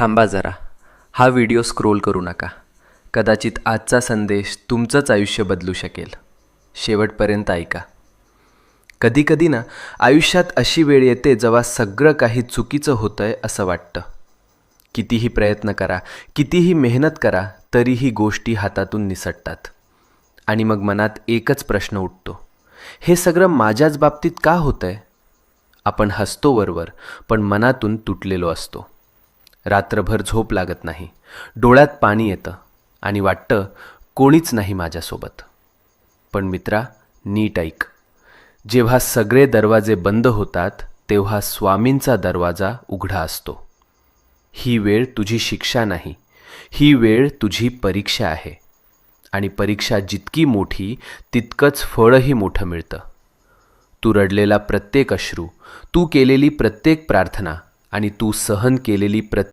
थांबा जरा. हा व्हिडिओ स्क्रोल करू नका. कदाचित आजचा संदेश तुमचंच आयुष्य बदलू शकेल. शेवटपर्यंत ऐका. कधीकधी ना आयुष्यात अशी वेळ येते जेव्हा सगळं काही चुकीचं होतंय असं वाटतं. कितीही प्रयत्न करा, कितीही मेहनत करा, तरीही गोष्टी हातातून निसटतात. आणि मग मनात एकच प्रश्न उठतो, हे सगळं माझ्याच बाबतीत का होतंय? आपण हसतो वरवर, पण मनातून तुटलेलो असतो. रात्रभर झोप लागत नाही, डोळ्यात पाणी येतं आणि वाटतं कोणीच नाही माझ्यासोबत. पण मित्रा, नीट ऐक. जेव्हा सगळे दरवाजे बंद होतात तेव्हा स्वामींचा दरवाजा उघडा असतो. ही वेळ तुझी शिक्षा नाही, ही वेळ तुझी परीक्षा आहे. आणि परीक्षा जितकी मोठी तितकंच फळही मोठं मिळतं. तू रडलेला प्रत्येक अश्रू, तू केलेली प्रत्येक प्रार्थना आणि तू सहन केलेली